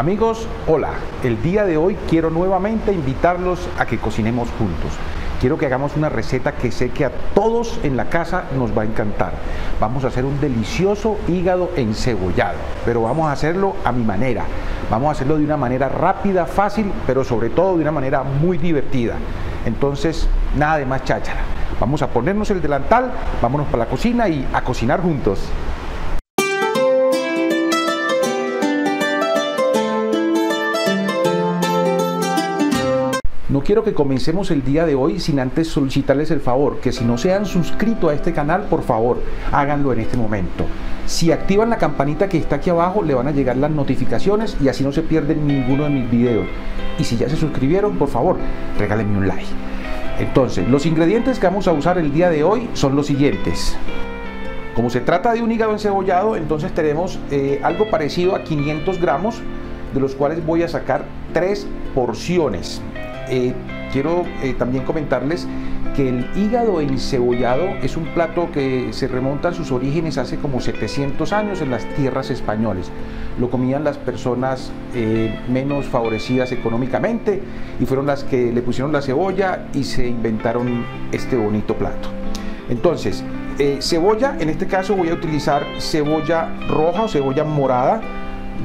Amigos, hola. El día de hoy quiero nuevamente invitarlos a que cocinemos juntos. Quiero que hagamos una receta que sé que a todos en la casa nos va a encantar. Vamos a hacer un delicioso hígado encebollado, pero vamos a hacerlo a mi manera. Vamos a hacerlo de una manera rápida, fácil, pero sobre todo de una manera muy divertida. Entonces, nada de más cháchara. Vamos a ponernos el delantal, vámonos para la cocina y a cocinar juntos. No quiero que comencemos el día de hoy sin antes solicitarles el favor que si no se han suscrito a este canal, por favor, háganlo en este momento. Si activan la campanita que está aquí abajo, le van a llegar las notificaciones y así no se pierden ninguno de mis videos. Y si ya se suscribieron, por favor, regálenme un like. Entonces, los ingredientes que vamos a usar el día de hoy son los siguientes. Como se trata de un hígado encebollado, entonces tenemos algo parecido a 500 gramos, de los cuales voy a sacar 3 porciones. Quiero también comentarles que el hígado encebollado es un plato que se remonta a sus orígenes hace como 700 años en las tierras españolas. Lo comían las personas menos favorecidas económicamente y fueron las que le pusieron la cebolla y se inventaron este bonito plato. Entonces, cebolla, en este caso voy a utilizar cebolla roja o cebolla morada,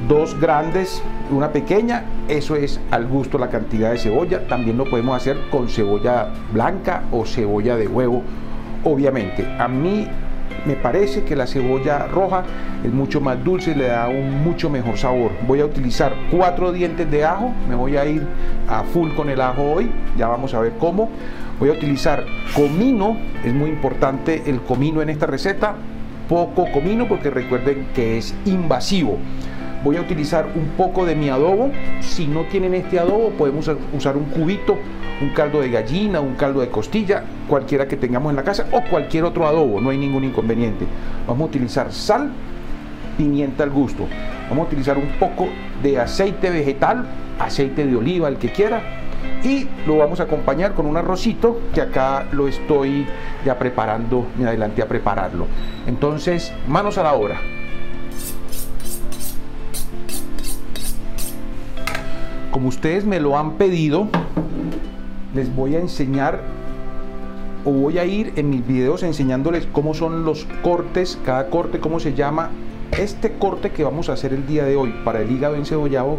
2 grandes, una pequeña, eso es al gusto la cantidad de cebolla. También lo podemos hacer con cebolla blanca o cebolla de huevo, obviamente. A mí me parece que la cebolla roja es mucho más dulce y le da un mucho mejor sabor. Voy a utilizar 4 dientes de ajo, me voy a ir a full con el ajo hoy, ya vamos a ver cómo. Voy a utilizar comino, es muy importante el comino en esta receta, poco comino porque recuerden que es invasivo. Voy a utilizar un poco de mi adobo. Si no tienen este adobo, podemos usar un cubito, un caldo de gallina, un caldo de costilla, cualquiera que tengamos en la casa o cualquier otro adobo, no hay ningún inconveniente. Vamos a utilizar sal, pimienta al gusto. Vamos a utilizar un poco de aceite vegetal, aceite de oliva, el que quiera, y lo vamos a acompañar con un arrocito que acá lo estoy ya preparando, me adelanté a prepararlo. Entonces, manos a la obra. Como ustedes me lo han pedido, les voy a enseñar o voy a ir en mis videos enseñándoles cómo son los cortes, cada corte, cómo se llama. Este corte que vamos a hacer el día de hoy para el hígado encebollado,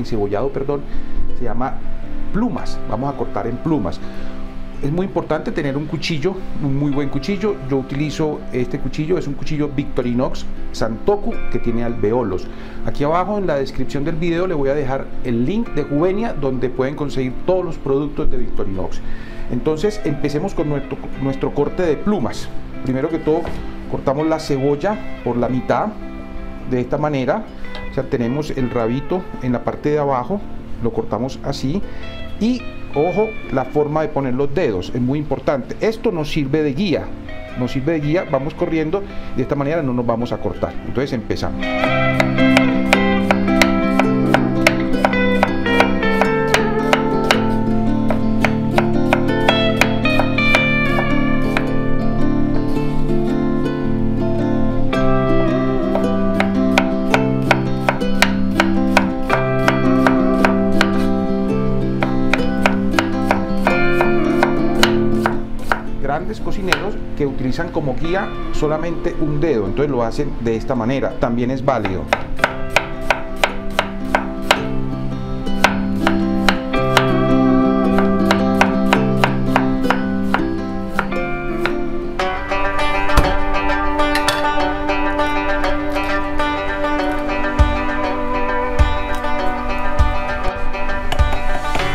se llama plumas. Vamos a cortar en plumas. Es muy importante tener un cuchillo, un muy buen cuchillo. Yo utilizo este cuchillo, es un cuchillo Victorinox Santoku que tiene alveolos. Aquí abajo en la descripción del video le voy a dejar el link de Juvenia donde pueden conseguir todos los productos de Victorinox. Entonces empecemos con nuestro corte de plumas. Primero que todo cortamos la cebolla por la mitad de esta manera. O sea, tenemos el rabito en la parte de abajo, lo cortamos así y ojo, la forma de poner los dedos es muy importante. Esto nos sirve de guía, vamos corriendo, de esta manera no nos vamos a cortar. Entonces empezamos. Grandes cocineros que utilizan como guía solamente un dedo, entonces lo hacen de esta manera, también es válido.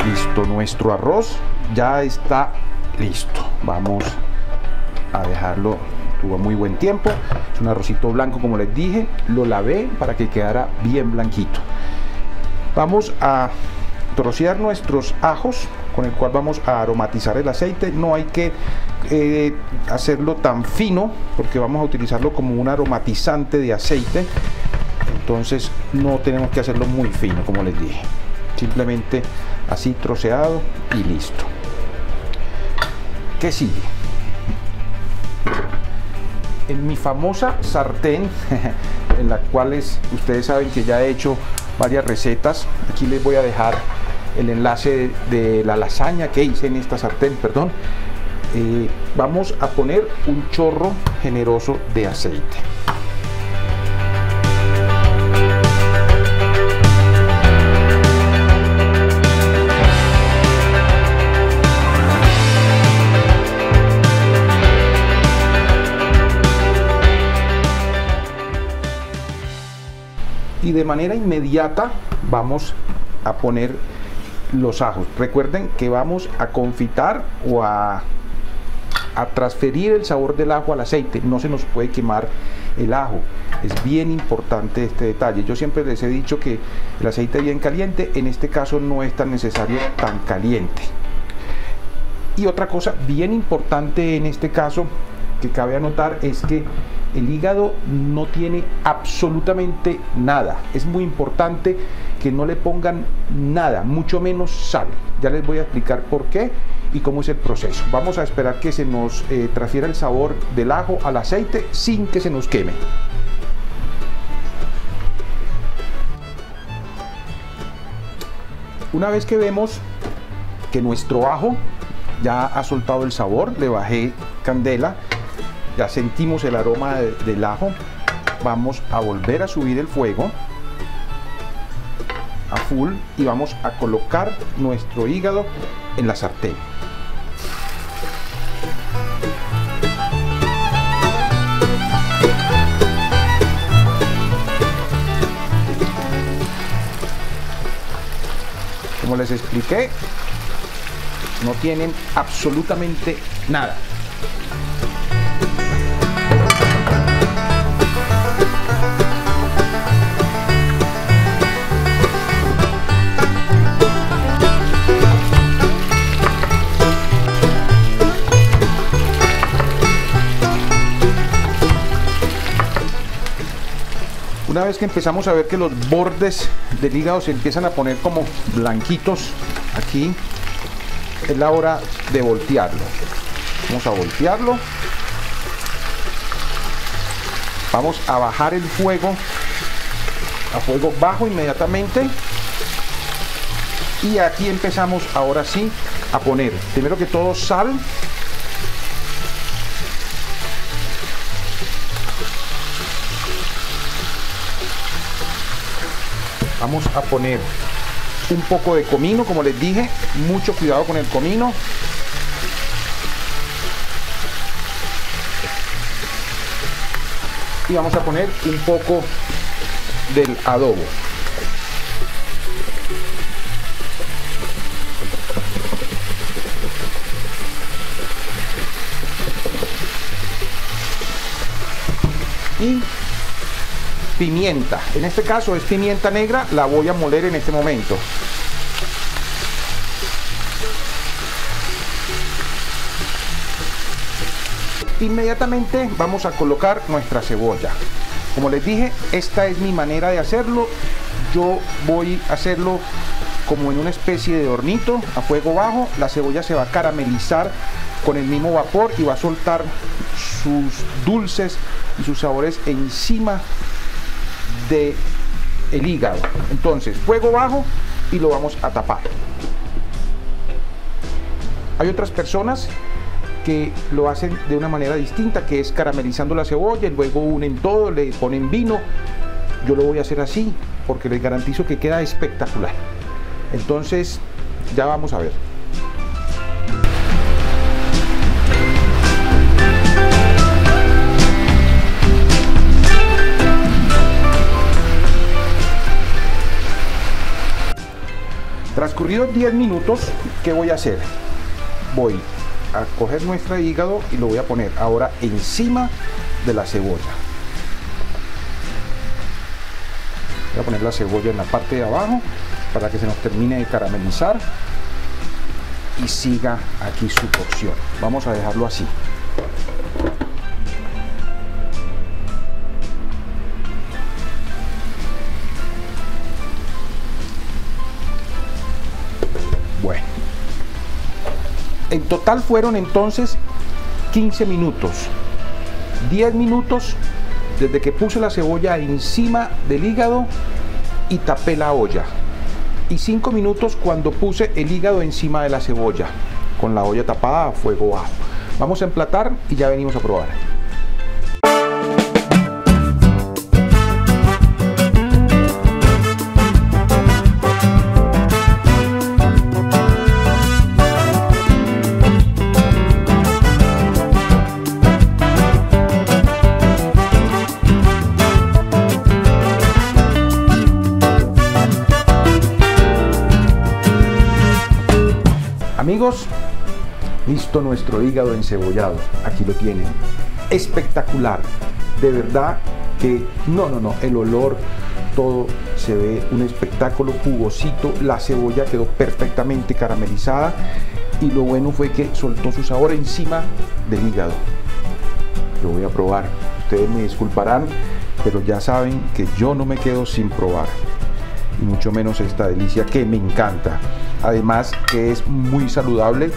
Listo, nuestro arroz ya está listo. Vamos a dejarlo, tuvo muy buen tiempo, es un arrocito blanco como les dije, lo lavé para que quedara bien blanquito. Vamos a trocear nuestros ajos con el cual vamos a aromatizar el aceite. No hay que hacerlo tan fino porque vamos a utilizarlo como un aromatizante de aceite, entonces no tenemos que hacerlo muy fino como les dije, simplemente así troceado y listo. ¿Qué sigue? En mi famosa sartén, en la cual ustedes saben que ya he hecho varias recetas. Aquí les voy a dejar el enlace de la lasaña que hice en esta sartén, perdón. Vamos a poner un chorro generoso de aceite. Y de manera inmediata vamos a poner los ajos. Recuerden que vamos a confitar o a transferir el sabor del ajo al aceite. No se nos puede quemar el ajo. Es bien importante este detalle. Yo siempre les he dicho que el aceite bien caliente, en este caso no es tan necesario tan caliente. Y otra cosa bien importante en este caso que cabe anotar es que el hígado no tiene absolutamente nada. Es muy importante que no le pongan nada, mucho menos sal. Ya les voy a explicar por qué y cómo es el proceso. Vamos a esperar que se nos transfiera el sabor del ajo al aceite sin que se nos queme. Una vez que vemos que nuestro ajo ya ha soltado el sabor, le bajé candela, ya sentimos el aroma del ajo, vamos a volver a subir el fuego a full y vamos a colocar nuestro hígado en la sartén. Como les expliqué, no tienen absolutamente nada. Una vez que empezamos a ver que los bordes del hígado se empiezan a poner como blanquitos aquí, es la hora de voltearlo. Vamos a voltearlo. Vamos a bajar el fuego a fuego bajo inmediatamente. Y aquí empezamos ahora sí a poner, primero que todo, sal. Vamos a poner un poco de comino, como les dije, mucho cuidado con el comino. Y vamos a poner un poco del adobo. Y pimienta, en este caso es pimienta negra, la voy a moler en este momento. Inmediatamente vamos a colocar nuestra cebolla. Como les dije, esta es mi manera de hacerlo. Yo voy a hacerlo como en una especie de hornito a fuego bajo. La cebolla se va a caramelizar con el mismo vapor y va a soltar sus dulces y sus sabores encima de el hígado. Entonces, fuego bajo y lo vamos a tapar. Hay otras personas que lo hacen de una manera distinta, que es caramelizando la cebolla y luego unen todo, le ponen vino. Yo lo voy a hacer así porque les garantizo que queda espectacular. Entonces, ya vamos a ver. Transcurridos 10 minutos, ¿qué voy a hacer? Voy a coger nuestro hígado y lo voy a poner ahora encima de la cebolla. Voy a poner la cebolla en la parte de abajo para que se nos termine de caramelizar y siga aquí su cocción. Vamos a dejarlo así. Bueno, en total fueron entonces 15 minutos, 10 minutos desde que puse la cebolla encima del hígado y tapé la olla. Y 5 minutos cuando puse el hígado encima de la cebolla, con la olla tapada a fuego bajo. Vamos a emplatar y ya venimos a probar. Amigos, listo nuestro hígado encebollado. Aquí lo tienen. Espectacular. De verdad que no, el olor, todo se ve un espectáculo, jugosito. La cebolla quedó perfectamente caramelizada y lo bueno fue que soltó su sabor encima del hígado. Lo voy a probar. Ustedes me disculparán, pero ya saben que yo no me quedo sin probar. Y mucho menos esta delicia que me encanta. Además que es muy saludable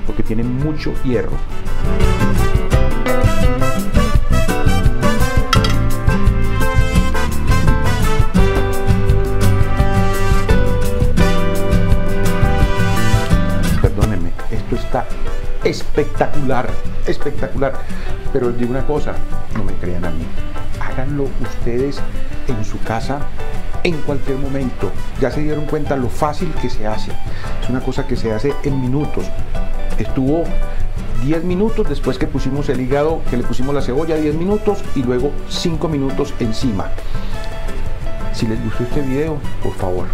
porque tiene mucho hierro. Perdónenme, esto está espectacular, espectacular. Pero les digo una cosa, no me crean a mí. Háganlo ustedes en su casa en cualquier momento. Ya se dieron cuenta lo fácil que se hace. Es una cosa que se hace en minutos. Estuvo 10 minutos después que pusimos el hígado, que le pusimos la cebolla, 10 minutos y luego 5 minutos encima. Si les gustó este video, por favor,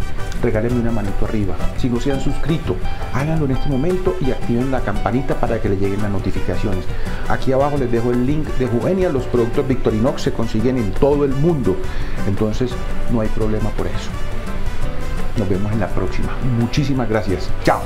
regálenme una manito arriba. Si no se han suscrito, háganlo en este momento y activen la campanita para que les lleguen las notificaciones. Aquí abajo les dejo el link de Juvenia. Los productos Victorinox se consiguen en todo el mundo, entonces no hay problema por eso. Nos vemos en la próxima. Muchísimas gracias. Chao.